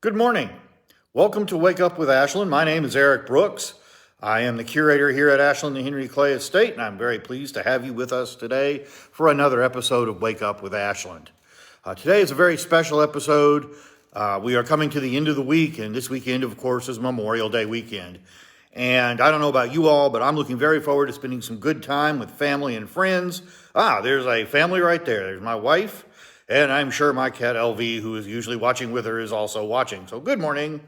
Good morning. Welcome to Wake Up with Ashland. My name is Eric Brooks. I am the curator here at Ashland and Henry Clay Estate, and I'm very pleased to have you with us today for another episode of Wake Up with Ashland. Today is a very special episode. We are coming to the end of the week, and this weekend, of course, is Memorial Day weekend. And I don't know about you all, but I'm looking very forward to spending some good time with family and friends. There's a family right there. There's my wife. And I'm sure my cat LV, who is usually watching with her, is also watching. So good morning.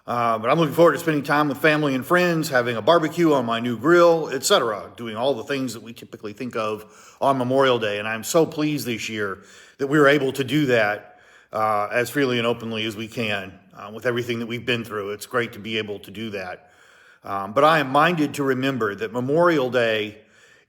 But I'm looking forward to spending time with family and friends, having a barbecue on my new grill, etc., doing all the things that we typically think of on Memorial Day. And I'm so pleased this year that we were able to do that as freely and openly as we can with everything that we've been through. It's great to be able to do that. But I am minded to remember that Memorial Day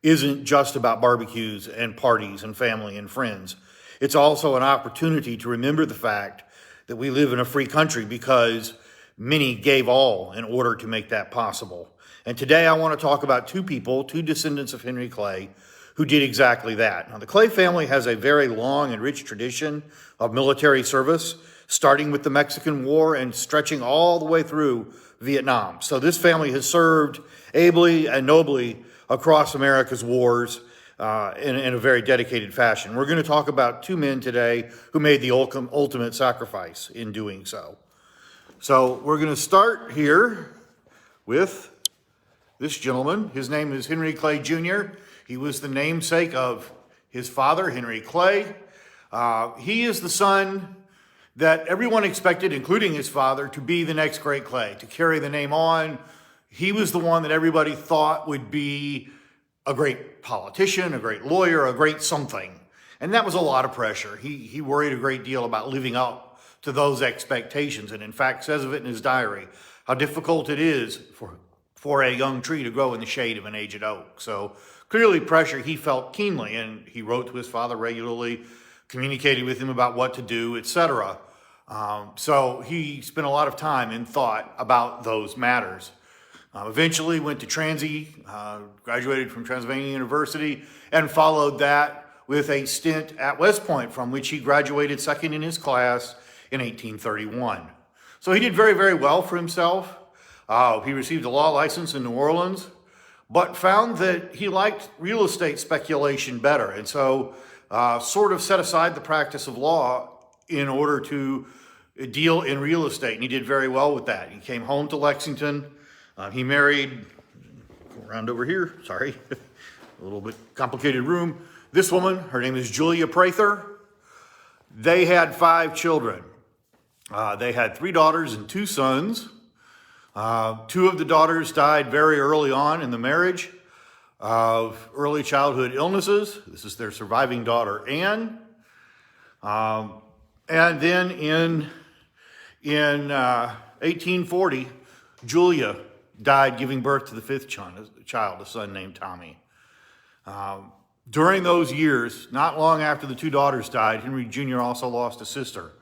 isn't just about barbecues and parties and family and friends. It's also an opportunity to remember the fact that we live in a free country because many gave all in order to make that possible. And today I want to talk about two people, two descendants of Henry Clay, who did exactly that. Now, the Clay family has a very long and rich tradition of military service, starting with the Mexican War and stretching all the way through Vietnam. So this family has served ably and nobly across America's wars in a very dedicated fashion. We're going to talk about two men today who made the ultimate sacrifice in doing so. So we're going to start here with this gentleman. His name is Henry Clay Jr. He was the namesake of his father, Henry Clay. He is the son that everyone expected, including his father, to be the next great Clay, to carry the name on. He was the one that everybody thought would be a great politician, a great lawyer, a great something. And that was a lot of pressure. He worried a great deal about living up to those expectations, and in fact says of it in his diary, how difficult it is for a young tree to grow in the shade of an aged oak. So clearly pressure he felt keenly, and he wrote to his father regularly, communicated with him about what to do, etc. So he spent a lot of time and thought about those matters. Eventually went to Transy, graduated from Transylvania University, and followed that with a stint at West Point, from which he graduated second in his class in 1831. So he did very, very well for himself. He received a law license in New Orleans, but found that he liked real estate speculation better, and so sort of set aside the practice of law in order to deal in real estate, and he did very well with that. He came home to Lexington. He married, around over here, sorry, a little bit complicated room. This woman, her name is Julia Prather. They had 5 children. They had 3 daughters and 2 sons. 2 of the daughters died very early on in the marriage of early childhood illnesses. This is their surviving daughter, Anne. And then in 1840, Julia died giving birth to the 5th child, a son named Tommy. During those years, not long after the 2 daughters died, Henry Jr. also lost a sister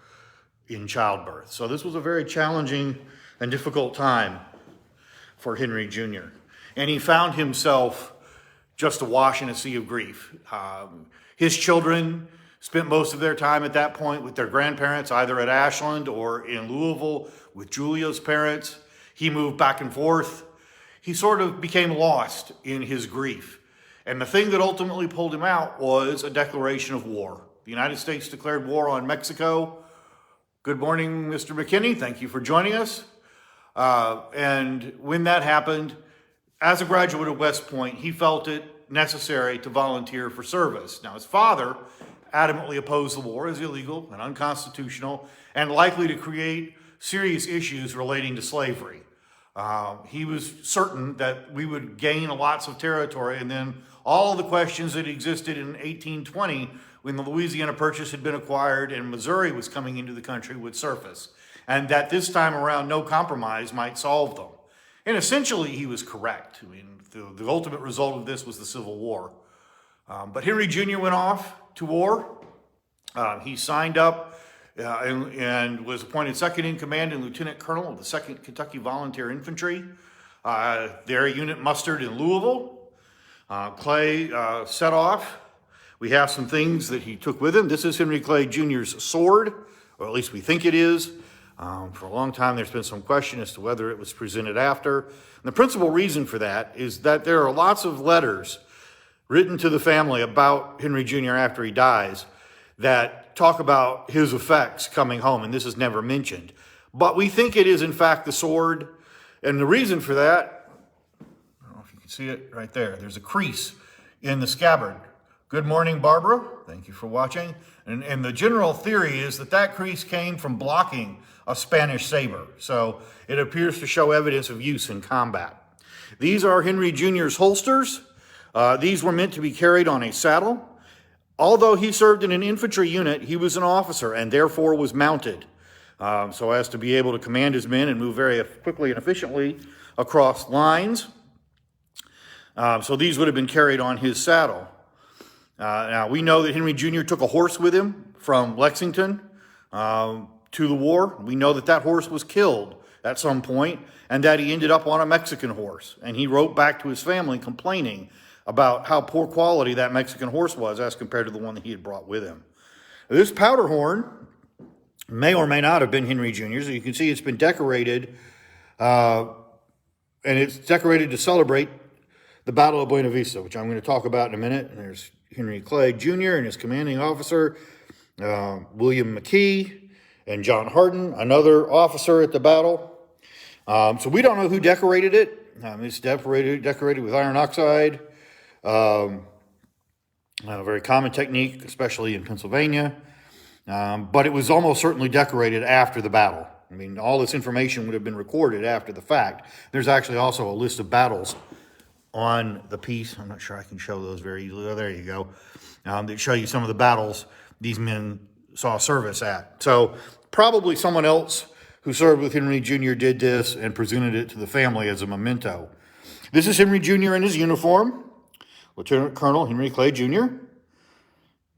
in childbirth. So this was a very challenging and difficult time for Henry Jr. And he found himself just awash in a sea of grief. His children spent most of their time at that point with their grandparents, either at Ashland or in Louisville with Julia's parents. He moved back and forth. He sort of became lost in his grief. And the thing that ultimately pulled him out was a declaration of war. The United States declared war on Mexico. Good morning, Mr. McKinney. Thank you for joining us. And when that happened, as a graduate of West Point, he felt it necessary to volunteer for service. Now, his father adamantly opposed the war as illegal and unconstitutional and likely to create serious issues relating to slavery. He was certain that we would gain lots of territory, and then all of the questions that existed in 1820 when the Louisiana Purchase had been acquired and Missouri was coming into the country would surface, and that this time around no compromise might solve them. And essentially he was correct. I mean, the ultimate result of this was the Civil War. But Henry Jr. went off to war. He signed up and was appointed second in command and lieutenant colonel of the 2nd Kentucky Volunteer Infantry. Their unit mustered in Louisville. Clay set off. We have some things that he took with him. This is Henry Clay Jr.'s sword, or at least we think it is. For a long time, there's been some question as to whether it was presented after. And the principal reason for that is that there are lots of letters written to the family about Henry Jr. after he dies that talk about his effects coming home, and this is never mentioned. But we think it is, in fact, the sword. And the reason for that, I don't know if you can see it right there. There's a crease in the scabbard. Good morning, Barbara. Thank you for watching. And the general theory is that that crease came from blocking a Spanish saber. So it appears to show evidence of use in combat. These are Henry Jr.'s holsters. These were meant to be carried on a saddle. Although he served in an infantry unit, he was an officer and therefore was mounted so as to be able to command his men and move very quickly and efficiently across lines. So these would have been carried on his saddle. Now, we know that Henry Jr. took a horse with him from Lexington to the war. We know that that horse was killed at some point and that he ended up on a Mexican horse. And he wrote back to his family complaining about how poor quality that Mexican horse was as compared to the one that he had brought with him. This powder horn may or may not have been Henry Jr.'s. You can see it's been decorated, and it's decorated to celebrate the Battle of Buena Vista, which I'm going to talk about in a minute. And there's Henry Clay Jr. and his commanding officer, William McKee, and John Hardin, another officer at the battle. So we don't know who decorated it. It's decorated with iron oxide, a very common technique, especially in Pennsylvania. But it was almost certainly decorated after the battle. I mean, all this information would have been recorded after the fact. There's actually also a list of battles on the piece. I'm not sure I can show those very easily. Oh, there you go. That show you some of the battles these men saw service at. So probably someone else who served with Henry Jr. did this and presented it to the family as a memento. This is Henry Jr. in his uniform, Lieutenant Colonel Henry Clay Jr.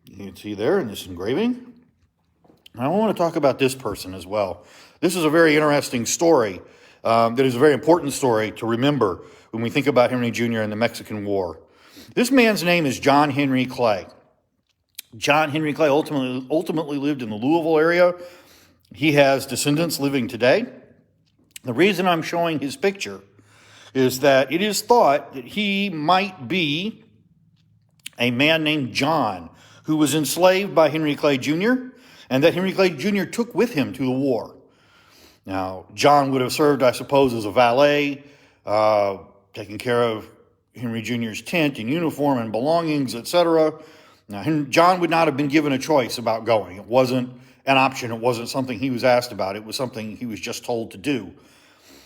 You can see there in this engraving. I want to talk about this person as well. This is a very interesting story that is a very important story to remember when we think about Henry Jr. and the Mexican War. This man's name is John Henry Clay. John Henry Clay ultimately lived in the Louisville area. He has descendants living today. The reason I'm showing his picture is that it is thought that he might be a man named John who was enslaved by Henry Clay Jr., and that Henry Clay Jr. took with him to the war. Now, John would have served, I suppose, as a valet, taking care of Henry Jr.'s tent and uniform and belongings, etc. Now, John would not have been given a choice about going. It wasn't an option. It wasn't something he was asked about. It was something he was just told to do.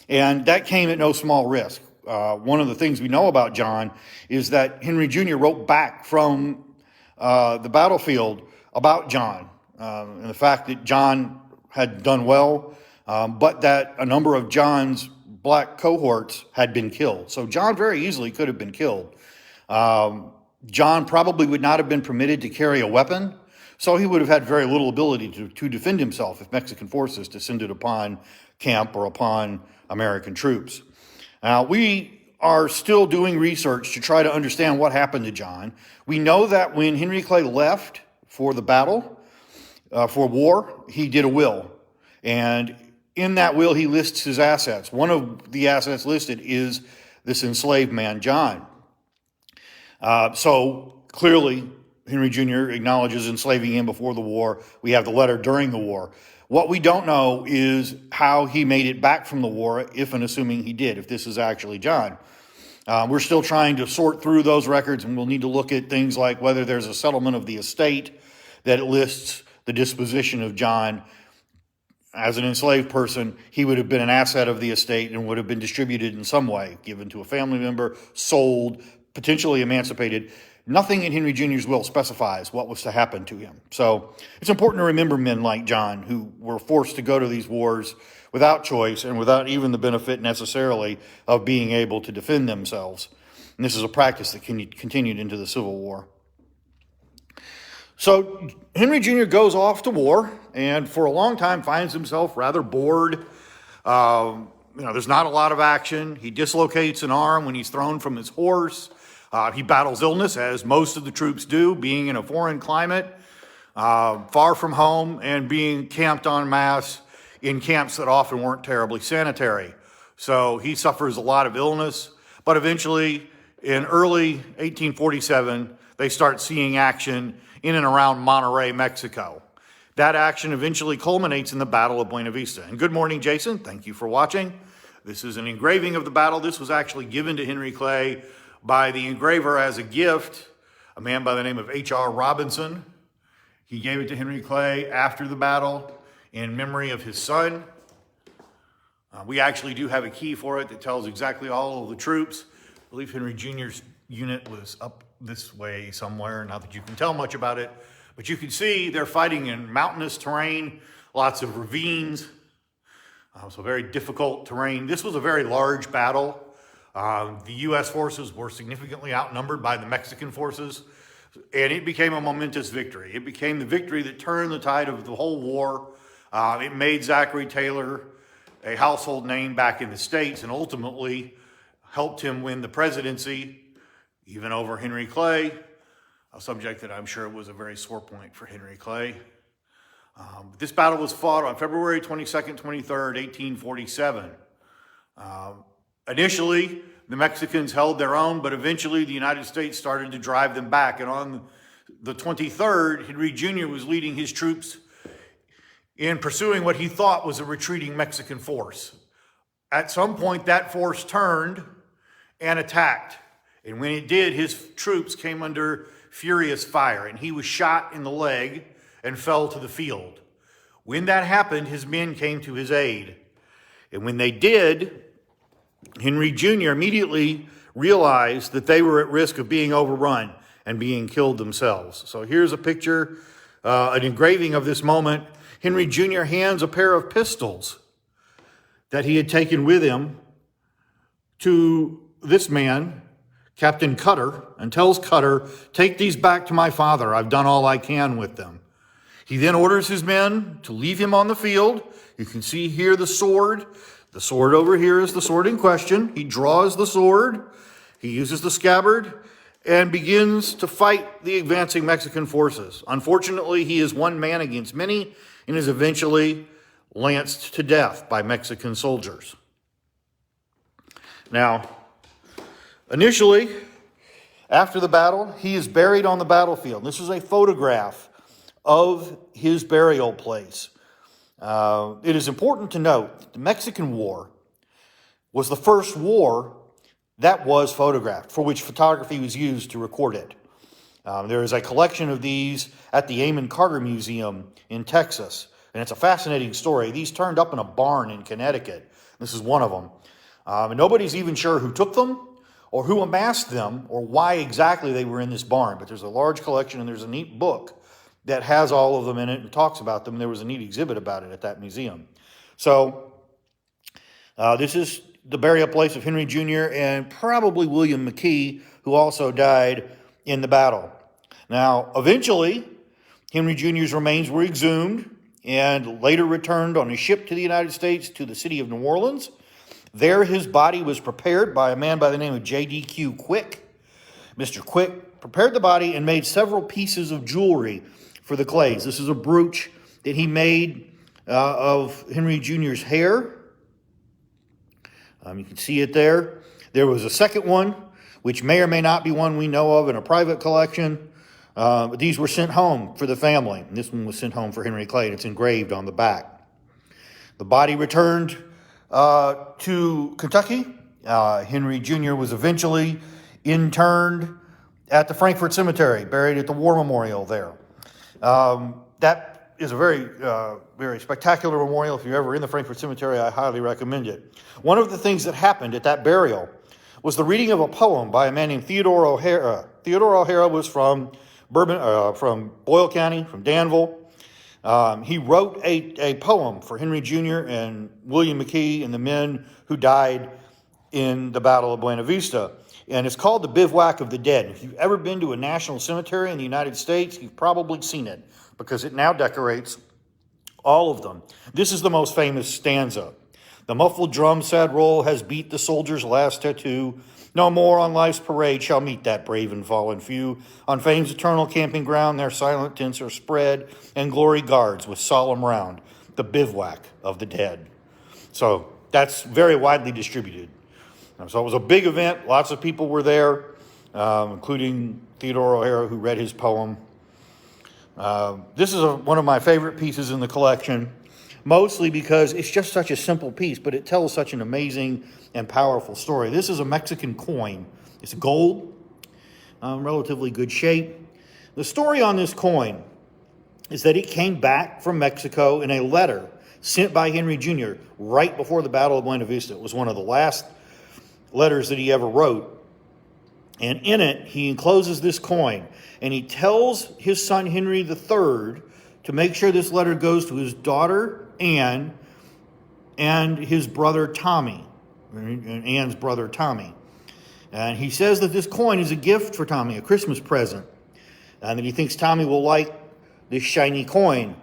And that came at no small risk. One of the things we know about John is that Henry Jr. wrote back from the battlefield about John and the fact that John had done well, but that a number of John's black cohorts had been killed. So John very easily could have been killed. John probably would not have been permitted to carry a weapon, so he would have had very little ability to defend himself if Mexican forces descended upon camp or upon American troops. Now, we are still doing research to try to understand what happened to John. We know that when Henry Clay left for the battle, for war, he did a will. And in that will, he lists his assets. One of the assets listed is this enslaved man, John. So clearly, Henry Jr. acknowledges enslaving him before the war. We have the letter during the war. What we don't know is how he made it back from the war, if and assuming he did, if this is actually John. We're still trying to sort through those records, and we'll need to look at things like whether there's a settlement of the estate that lists the disposition of John. As an enslaved person, he would have been an asset of the estate and would have been distributed in some way, given to a family member, sold, potentially emancipated. Nothing in Henry Jr.'s will specifies what was to happen to him. So it's important to remember men like John who were forced to go to these wars without choice and without even the benefit necessarily of being able to defend themselves. And this is a practice that continued into the Civil War. So Henry Jr. goes off to war and for a long time finds himself rather bored. There's not a lot of action. He dislocates an arm when he's thrown from his horse. He battles illness, as most of the troops do, being in a foreign climate, far from home, and being camped en masse in camps that often weren't terribly sanitary. So he suffers a lot of illness, but eventually in early 1847, they start seeing action in and around Monterrey, Mexico. That action eventually culminates in the Battle of Buena Vista. And good morning, Jason. Thank you for watching. This is an engraving of the battle. This was actually given to Henry Clay by the engraver as a gift, a man by the name of H.R. Robinson. He gave it to Henry Clay after the battle in memory of his son. We actually do have a key for it that tells exactly all of the troops. I believe Henry Jr.'s unit was up this way somewhere, not that you can tell much about it, but you can see they're fighting in mountainous terrain, lots of ravines, so very difficult terrain. This was a very large battle. The U.S. forces were significantly outnumbered by the Mexican forces, and it became a momentous victory. It became the victory that turned the tide of the whole war. It made Zachary Taylor a household name back in the States and ultimately helped him win the presidency, even over Henry Clay, a subject that I'm sure was a very sore point for Henry Clay. This battle was fought on February 22nd, 23rd, 1847. Initially, the Mexicans held their own, but eventually the United States started to drive them back. And on the 23rd, Henry Jr. was leading his troops in pursuing what he thought was a retreating Mexican force. At some point, that force turned and attacked. And when it did, his troops came under furious fire, and he was shot in the leg and fell to the field. When that happened, his men came to his aid. And when they did, Henry Jr. immediately realized that they were at risk of being overrun and being killed themselves. So here's a picture, an engraving of this moment. Henry Jr. hands a pair of pistols that he had taken with him to this man, Captain Cutter, and tells Cutter, "Take these back to my father. I've done all I can with them." He then orders his men to leave him on the field. You can see here the sword. The sword over here is the sword in question. He draws the sword. He uses the scabbard and begins to fight the advancing Mexican forces. Unfortunately, he is one man against many and is eventually lanced to death by Mexican soldiers. Now, initially, after the battle, he is buried on the battlefield. This is a photograph of his burial place. It is important to note that the Mexican War was the first war that was photographed, for which photography was used to record it. There is a collection of these at the Amon Carter Museum in Texas, and it's a fascinating story. These turned up in a barn in Connecticut. This is one of them. And nobody's even sure who took them or who amassed them or why exactly they were in this barn, but there's a large collection and there's a neat book that has all of them in it and talks about them. There was a neat exhibit about it at that museum. So this is the burial place of Henry Jr. and probably William McKee, who also died in the battle. Now, eventually, Henry Jr.'s remains were exhumed and later returned on a ship to the United States to the city of New Orleans. There, his body was prepared by a man by the name of J.D.Q. Quick. Mr. Quick prepared the body and made several pieces of jewelry for the Clays. This is a brooch that he made of Henry Jr.'s hair. You can see it there. There was a second one, which may or may not be one we know of in a private collection. But these were sent home for the family. And this one was sent home for Henry Clay, and it's engraved on the back. The body returned to Kentucky. Henry Jr. was eventually interned at the Frankfort Cemetery, buried at the War Memorial there. That is a very spectacular memorial. If you're ever in the Frankfort Cemetery, I highly recommend it. One of the things that happened at that burial was the reading of a poem by a man named Theodore O'Hara. Theodore O'Hara was from Boyle County, from Danville. He wrote a poem for Henry Jr. and William McKee and the men who died in the Battle of Buena Vista. And it's called The Bivouac of the Dead. If you've ever been to a national cemetery in the United States, you've probably seen it because it now decorates all of them. This is the most famous stanza. The muffled drum, sad roll, has beat the soldier's last tattoo. No more on life's parade shall meet that brave and fallen few. On fame's eternal camping ground, their silent tents are spread, and glory guards with solemn round the bivouac of the dead. So that's very widely distributed. So it was a big event. Lots of people were there, including Theodore O'Hara, who read his poem. This is one of my favorite pieces in the collection, mostly because it's just such a simple piece, but it tells such an amazing and powerful story. This is a Mexican coin. It's gold, relatively good shape. The story on this coin is that it came back from Mexico in a letter sent by Henry Jr. right before the Battle of Buena Vista. It was one of the last letters that he ever wrote. And in it, he encloses this coin, and he tells his son Henry III to make sure this letter goes to his daughter Anne and his brother Tommy, and Anne's brother Tommy. And he says that this coin is a gift for Tommy, a Christmas present, and that he thinks Tommy will like this shiny coin.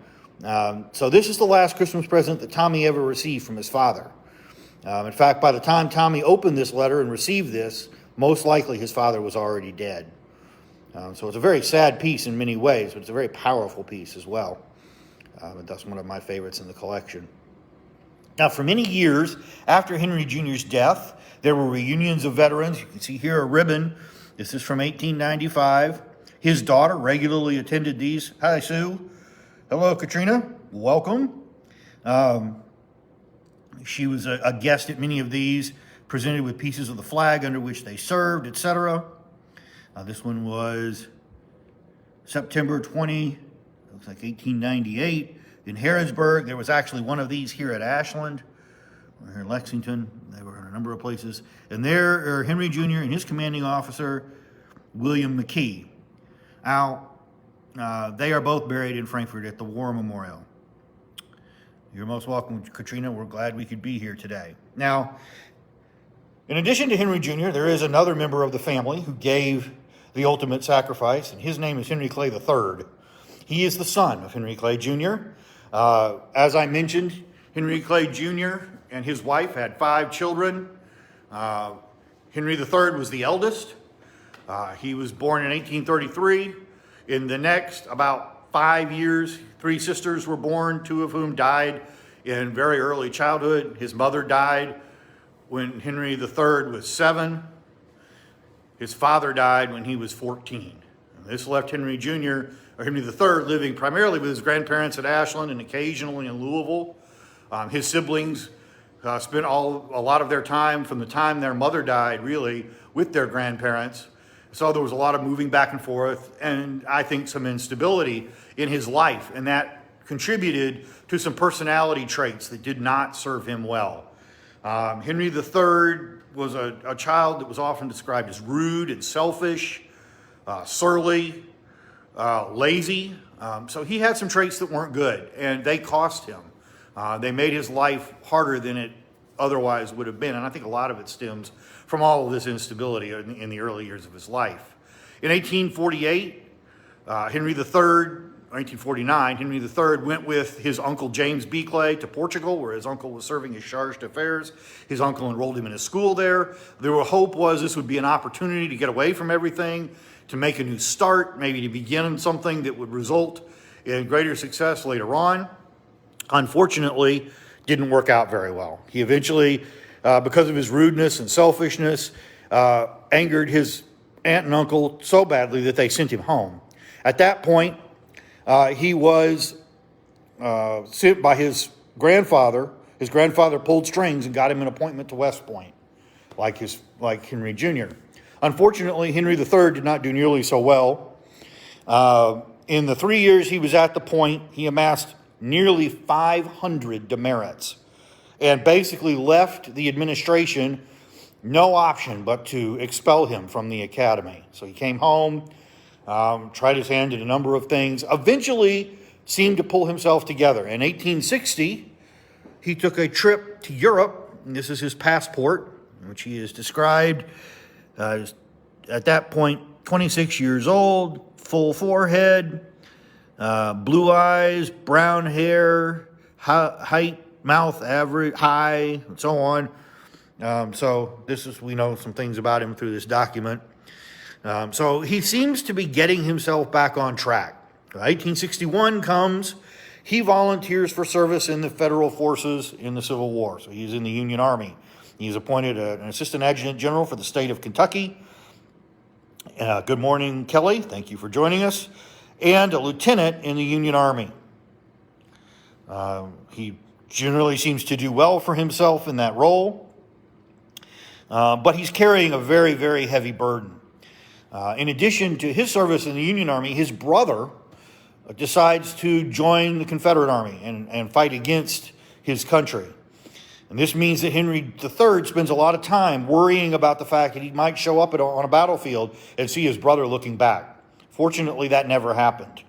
So this is the last Christmas present that Tommy ever received from his father. In fact, by the time Tommy opened this letter and received this, most likely his father was already dead. So it's a very sad piece in many ways, but it's a very powerful piece as well. And that's one of my favorites in the collection. Now, for many years after Henry Jr.'s death, there were reunions of veterans. You can see here a ribbon. This is from 1895. His daughter regularly attended these. Hi, Sue. Hello, Katrina. Welcome. She was a guest at many of these, presented with pieces of the flag under which they served, etc. This one was September 20, looks like 1898, in Harrodsburg. There was actually one of these here at Ashland, or here in Lexington. They were in a number of places. And there are Henry Jr. and his commanding officer, William McKee. Now, they are both buried in Frankfort at the War Memorial. You're most welcome, Katrina. We're glad we could be here today. Now, in addition to Henry Jr., there is another member of the family who gave the ultimate sacrifice, and his name is Henry Clay III. He is the son of Henry Clay Jr. As I mentioned, Henry Clay Jr. and his wife had 5 children. Henry III was the eldest. He was born in 1833. In the next about 5 years, 3 sisters were born, 2 of whom died in very early childhood. His mother died when Henry III was 7. His father died when he was 14. And this left Henry Jr., or Henry III, living primarily with his grandparents at Ashland and occasionally in Louisville. His siblings spent a lot of their time, from the time their mother died, really, with their grandparents. So there was a lot of moving back and forth, and I think some instability in his life, and that contributed to some personality traits that did not serve him well. Henry III was a child that was often described as rude and selfish, surly, lazy. So he had some traits that weren't good, and they cost him. They made his life harder than it otherwise would have been, and I think a lot of it stems from all of this instability in the early years of his life. In 1848, 1849, Henry III went with his uncle James B. Clay to Portugal, where his uncle was serving as charge d'affaires. His uncle enrolled him in a school there. The hope was this would be an opportunity to get away from everything, to make a new start, maybe to begin something that would result in greater success later on. Unfortunately, didn't work out very well. He eventually, because of his rudeness and selfishness, angered his aunt and uncle so badly that they sent him home. At that point, he was sent by his grandfather. His grandfather pulled strings and got him an appointment to West Point, like Henry Jr. Unfortunately, Henry III did not do nearly so well. In the 3 years he was at the Point, he amassed nearly 500 demerits, and basically left the administration no option but to expel him from the academy. So he came home, tried his hand at a number of things, eventually seemed to pull himself together. In 1860, he took a trip to Europe, and this is his passport, which he is described at that point, 26 years old, full forehead, blue eyes, brown hair, height, mouth average, high, and so on. So we know some things about him through this document. So he seems to be getting himself back on track. 1861 comes. he volunteers for service in the federal forces in the Civil War. So he's in the Union Army. He's appointed an assistant adjutant general for the state of Kentucky. Good morning, Kelly. Thank you for joining us. And a lieutenant in the Union Army. He generally seems to do well for himself in that role. But he's carrying a very, very heavy burden. In addition to his service in the Union Army, his brother decides to join the Confederate Army and fight against his country. And this means that Henry III spends a lot of time worrying about the fact that he might show up on a battlefield and see his brother looking back. Fortunately, that never happened.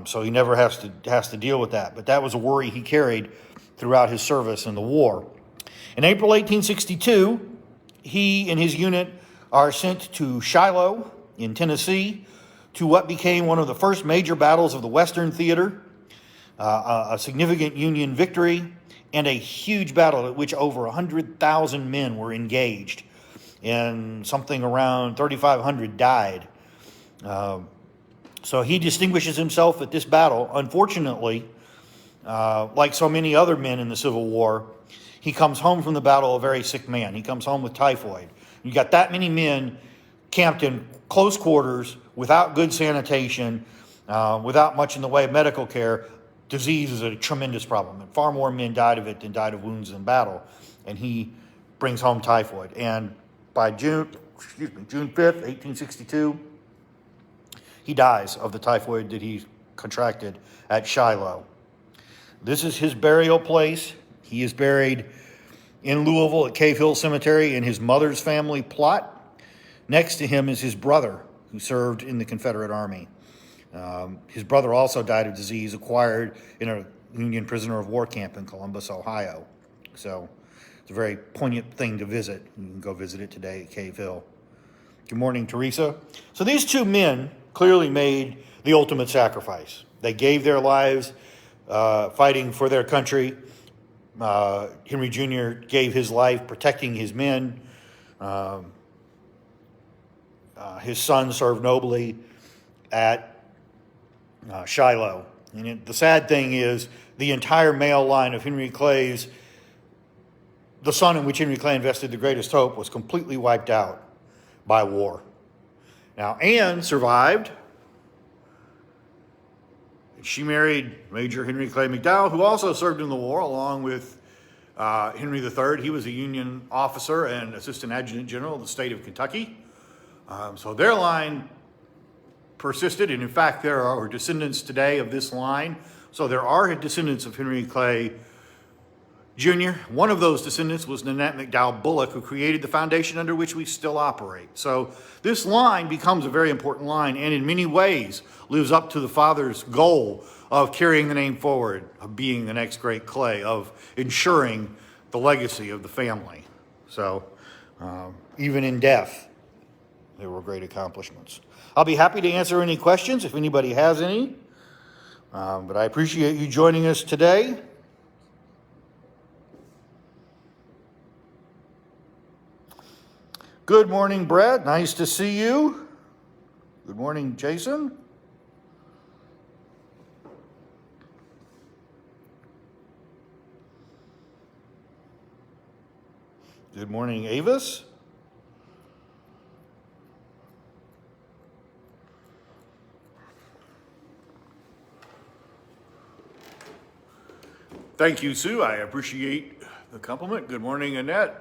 So he never has to deal with that. But that was a worry he carried throughout his service in the war. In April 1862, he and his unit are sent to Shiloh in Tennessee to what became one of the first major battles of the Western Theater, a significant Union victory, and a huge battle at which over 100,000 men were engaged, and something around 3,500 died. So he distinguishes himself at this battle. Unfortunately, like so many other men in the Civil War, he comes home from the battle a very sick man. He comes home with typhoid. You got that many men camped in close quarters, without good sanitation, without much in the way of medical care. Disease is a tremendous problem, and far more men died of it than died of wounds in battle. And he brings home typhoid. And by June 5th, 1862, he dies of the typhoid that he contracted at Shiloh. This is his burial place. He is buried in Louisville at Cave Hill Cemetery in his mother's family plot. Next to him is his brother, who served in the Confederate Army. His brother also died of disease acquired in a Union prisoner of war camp in Columbus, Ohio. So it's a very poignant thing to visit. You can go visit it today at Cave Hill. Good morning, Teresa. So these two men clearly made the ultimate sacrifice. They gave their lives fighting for their country. Henry Jr. gave his life protecting his men. His son served nobly at Shiloh. And the sad thing is the entire male line of Henry Clay's, the son in which Henry Clay invested the greatest hope, was completely wiped out by war. Now, Anne survived. She married Major Henry Clay McDowell, who also served in the war along with Henry III. He was a Union officer and assistant adjutant general of the state of Kentucky. So their line persisted, and in fact, there are descendants today of this line. So there are descendants of Henry Clay Jr. One of those descendants was Nanette McDowell Bullock, who created the foundation under which we still operate. So this line becomes a very important line, and in many ways lives up to the father's goal of carrying the name forward, of being the next great Clay, of ensuring the legacy of the family. So even in death, there were great accomplishments. I'll be happy to answer any questions if anybody has any. But I appreciate you joining us today. Good morning, Brad. Nice to see you. Good morning, Jason. Good morning, Avis. Thank you, Sue. I appreciate the compliment. Good morning, Annette.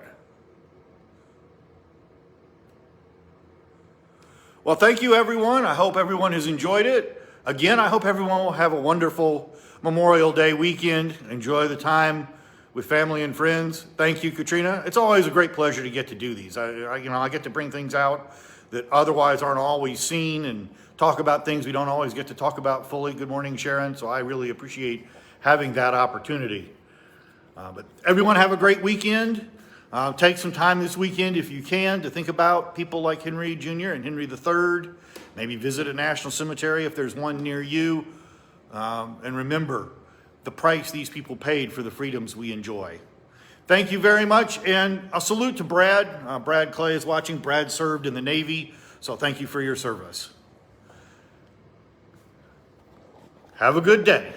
Well, thank you, everyone. I hope everyone has enjoyed it. Again, I hope everyone will have a wonderful Memorial Day weekend. Enjoy the time with family and friends. Thank you, Katrina. It's always a great pleasure to get to do these. I get to bring things out that otherwise aren't always seen and talk about things we don't always get to talk about fully. Good morning, Sharon. So I really appreciate having that opportunity. But everyone have a great weekend. Take some time this weekend, if you can, to think about people like Henry Jr. and Henry III. Maybe visit a national cemetery if there's one near you. And remember the price these people paid for the freedoms we enjoy. Thank you very much, and a salute to Brad. Brad Clay is watching. Brad served in the Navy, so thank you for your service. Have a good day.